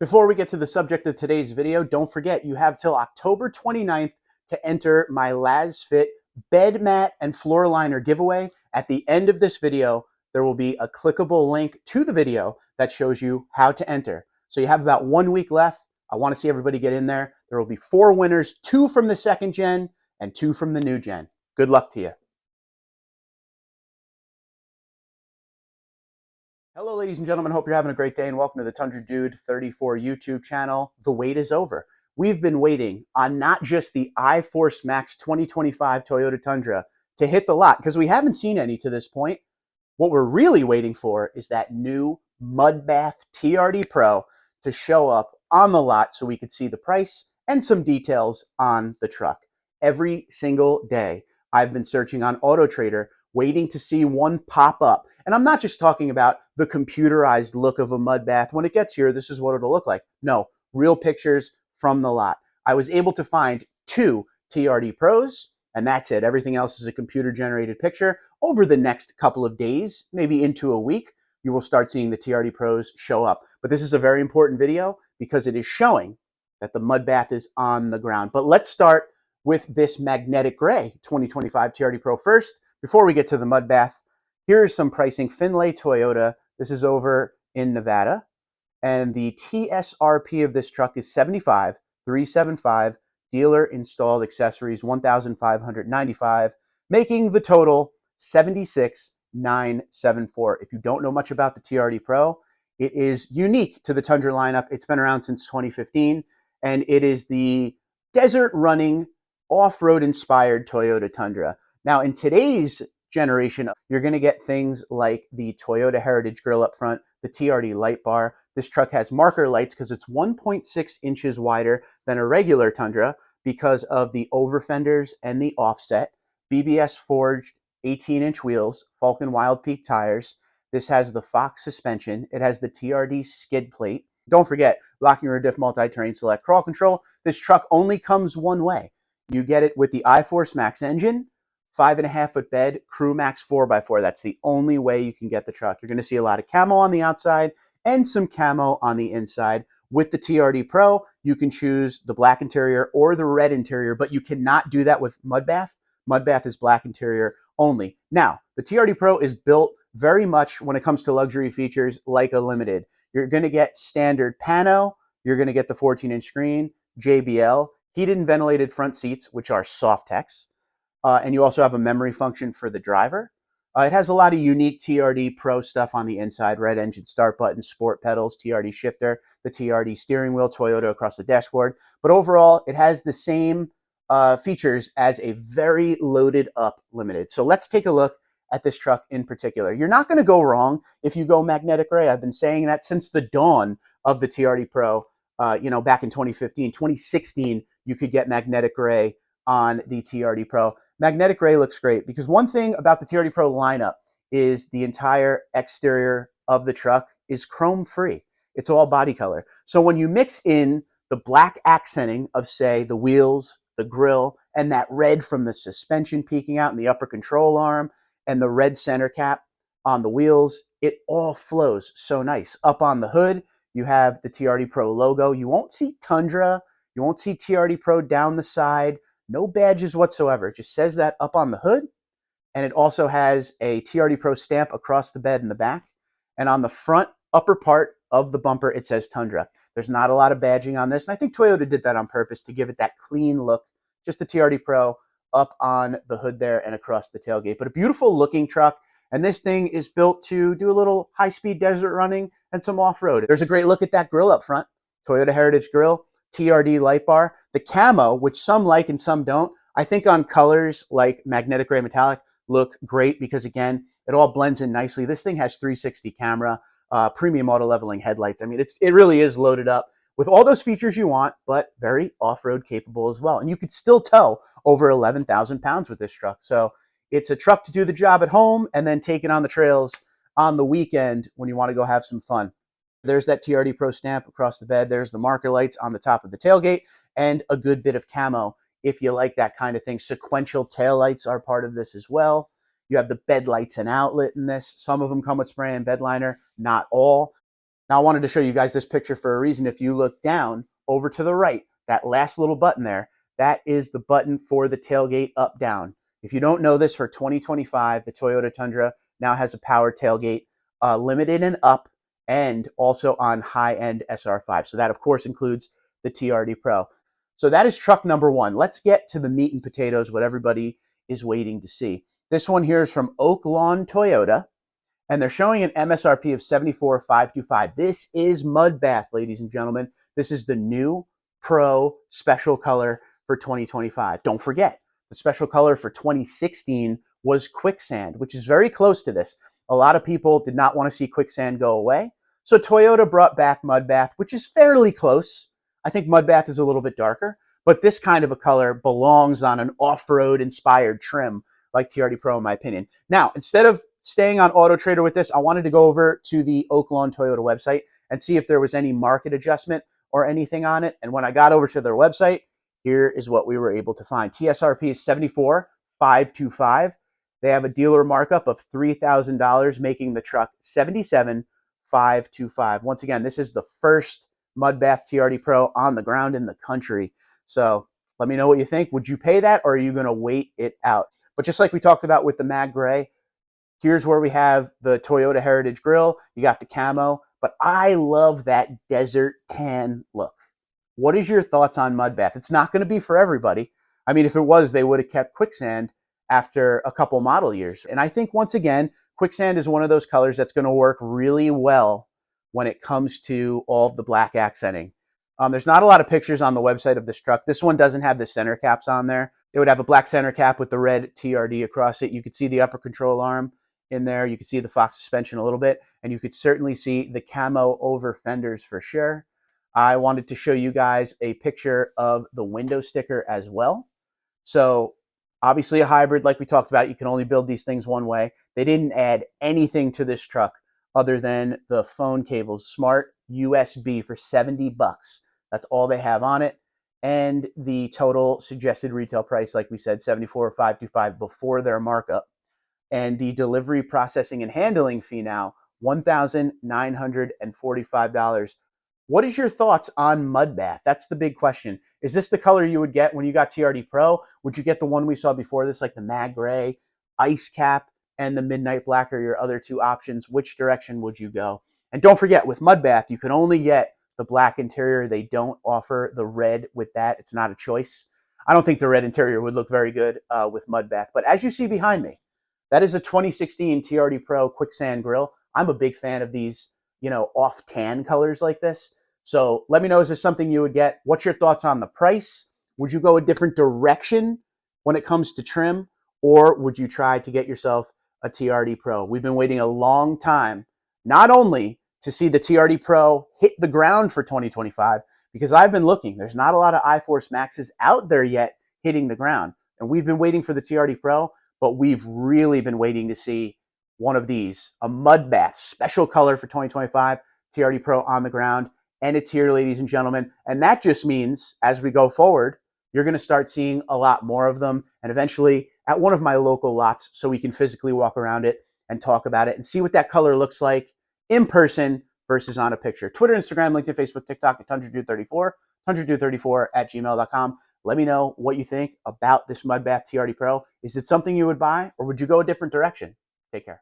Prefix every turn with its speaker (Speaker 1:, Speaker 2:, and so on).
Speaker 1: Before we get to the subject of today's video, don't forget you have till October 29th to enter my LASFIT bed mat and floor liner giveaway. At the end of this video, there will be a clickable link to the video that shows you how to enter. So you have about 1 week left. I want to see everybody get in there. There will be 4 winners, 2 from the second gen and 2 from the new gen. Good luck to you. Hello, ladies and gentlemen. Hope you're having a great day and welcome to the Tundra Dude 34 YouTube channel. The wait is over. We've been waiting on not just the iForce Max 2025 Toyota Tundra to hit the lot because we haven't seen any to this point. What we're really waiting for is that new Mudbath TRD Pro to show up on the lot so we could see the price and some details on the truck. Every single day, I've been searching on AutoTrader, waiting to see one pop up. And I'm not just talking about the computerized look of a Mudbath. When it gets here, this is what it'll look like. No, real pictures from the lot. I was able to find 2 TRD Pros, and that's it. Everything else is a computer-generated picture. Over the next couple of days, maybe into a week, you will start seeing the TRD Pros show up. But this is a very important video because it is showing that the Mudbath is on the ground. But let's start with this magnetic gray 2025 TRD Pro first. Before we get to the Mudbath, here's some pricing. Finlay Toyota, this is over in Nevada, and the TSRP of this truck is $75,375. Dealer installed accessories $1,595, making the total $76,974. If you don't know much about the TRD Pro, it is unique to the Tundra lineup. It's been around since 2015, and it is the desert running, off-road inspired Toyota Tundra. Now, in today's generation, you're going to get things like the Toyota Heritage Grille up front, the TRD light bar. This truck has marker lights because it's 1.6 inches wider than a regular Tundra because of the over fenders and the offset. BBS forged 18-inch wheels, Falken Wild Peak tires. This has the Fox suspension. It has the TRD skid plate. Don't forget, locking rear diff multi-terrain select crawl control. This truck only comes one way. You get it with the iForce Max engine, 5.5-foot bed, Crew Max 4x4. That's the only way you can get the truck. You're going to see a lot of camo on the outside and some camo on the inside. With the TRD Pro, you can choose the black interior or the red interior, but you cannot do that with Mudbath. Mudbath is black interior only. Now, the TRD Pro is built very much when it comes to luxury features like a Limited. You're going to get standard pano. You're going to get the 14-inch screen, JBL, heated and ventilated front seats, which are Softex. And you also have a memory function for the driver. It has a lot of unique TRD Pro stuff on the inside: red engine start button, sport pedals, TRD shifter, the TRD steering wheel, Toyota across the dashboard. But overall, it has the same features as a very loaded up Limited. So let's take a look at this truck in particular. You're not going to go wrong if you go magnetic gray. I've been saying that since the dawn of the TRD Pro. Back in 2015, 2016, you could get magnetic gray on the TRD Pro. Magnetic gray looks great because one thing about the TRD Pro lineup is the entire exterior of the truck is chrome free. It's all body color. So when you mix in the black accenting of, say, the wheels, the grille, and that red from the suspension peeking out in the upper control arm, and the red center cap on the wheels, it all flows so nice. Up on the hood, you have the TRD Pro logo. You won't see Tundra. You won't see TRD Pro down the side. No badges whatsoever. It just says that up on the hood. And it also has a TRD Pro stamp across the bed in the back. And on the front upper part of the bumper, it says Tundra. There's not a lot of badging on this. And I think Toyota did that on purpose to give it that clean look. Just the TRD Pro up on the hood there and across the tailgate. But a beautiful looking truck. And this thing is built to do a little high-speed desert running and some off-road. There's a great look at that grille up front. Toyota Heritage Grille, TRD light bar. The camo, which some like and some don't, I think on colors like magnetic gray metallic look great because, again, it all blends in nicely. This thing has 360 camera, premium auto leveling headlights. I mean, it really is loaded up with all those features you want, but very off-road capable as well. And you could still tow over 11,000 pounds with this truck. So it's a truck to do the job at home and then take it on the trails on the weekend when you want to go have some fun. There's that TRD Pro stamp across the bed. There's the marker lights on the top of the tailgate and a good bit of camo if you like that kind of thing. Sequential taillights are part of this as well. You have the bed lights and outlet in this. Some of them come with spray and bed liner, not all. Now I wanted to show you guys this picture for a reason. If you look down over to the right, that last little button there, that is the button for the tailgate up down. If you don't know this, for 2025, the Toyota Tundra now has a power tailgate, limited and up, and also on high-end SR5. So that, of course, includes the TRD Pro. So that is truck number one. Let's get to the meat and potatoes, what everybody is waiting to see. This one here is from Oak Lawn Toyota, and they're showing an MSRP of $74,525. This is Mudbath, ladies and gentlemen. This is the new Pro special color for 2025. Don't forget, the special color for 2016 was Quicksand, which is very close to this. A lot of people did not want to see Quicksand go away. So Toyota brought back Mudbath, which is fairly close. I think Mudbath is a little bit darker, but this kind of a color belongs on an off-road inspired trim like TRD Pro, in my opinion. Now, instead of staying on Auto Trader with this, I wanted to go over to the Oak Lawn Toyota website and see if there was any market adjustment or anything on it. And when I got over to their website, here is what we were able to find. TSRP is $74,525. They have a dealer markup of $3,000, making the truck $77,525. Once again, this is the first Mudbath TRD Pro on the ground in the country. So let me know what you think. Would you pay that, or are you going to wait it out? But just like we talked about with the Mag Gray, here's where we have the Toyota Heritage Grille. You got the camo, but I love that desert tan look. What is your thoughts on Mudbath? It's not going to be for everybody. I mean, if it was, they would have kept Quicksand after a couple model years. And I think, once again, Quicksand is one of those colors that's going to work really well when it comes to all of the black accenting. There's not a lot of pictures on the website of this truck. This one doesn't have the center caps on there. It would have a black center cap with the red TRD across it. You could see the upper control arm in there. You could see the Fox suspension a little bit, and you could certainly see the camo over fenders for sure. I wanted to show you guys a picture of the window sticker as well. So obviously a hybrid, like we talked about. You can only build these things one way. They didn't add anything to this truck other than the phone cables, smart USB for $70. That's all they have on it. And the total suggested retail price, like we said, $74,525 before their markup. And the delivery, processing, and handling fee now, $1,945. What is your thoughts on Mudbath? That's the big question. Is this the color you would get when you got TRD Pro? Would you get the one we saw before this, like the Mag Gray, Ice Cap, and the Midnight Black are your other two options? Which direction would you go? And don't forget, with Mudbath, you can only get the black interior. They don't offer the red with that. It's not a choice. I don't think the red interior would look very good with Mudbath. But as you see behind me, that is a 2016 TRD Pro Quicksand Grille. I'm a big fan of these, off tan colors like this. So let me know, is this something you would get? What's your thoughts on the price? Would you go a different direction when it comes to trim? Or would you try to get yourself a TRD Pro? We've been waiting a long time, not only to see the TRD Pro hit the ground for 2025, because I've been looking. There's not a lot of iForce Maxes out there yet hitting the ground. And we've been waiting for the TRD Pro, but we've really been waiting to see one of these, a Mudbath special color for 2025, TRD Pro on the ground. And it's here, ladies and gentlemen. And that just means, as we go forward, you're going to start seeing a lot more of them, and eventually at one of my local lots, so we can physically walk around it and talk about it and see what that color looks like in person versus on a picture. Twitter, Instagram, LinkedIn, Facebook, TikTok at TundraDude34, TundraDude34@gmail.com. Let me know what you think about this Mudbath TRD Pro. Is it something you would buy, or would you go a different direction? Take care.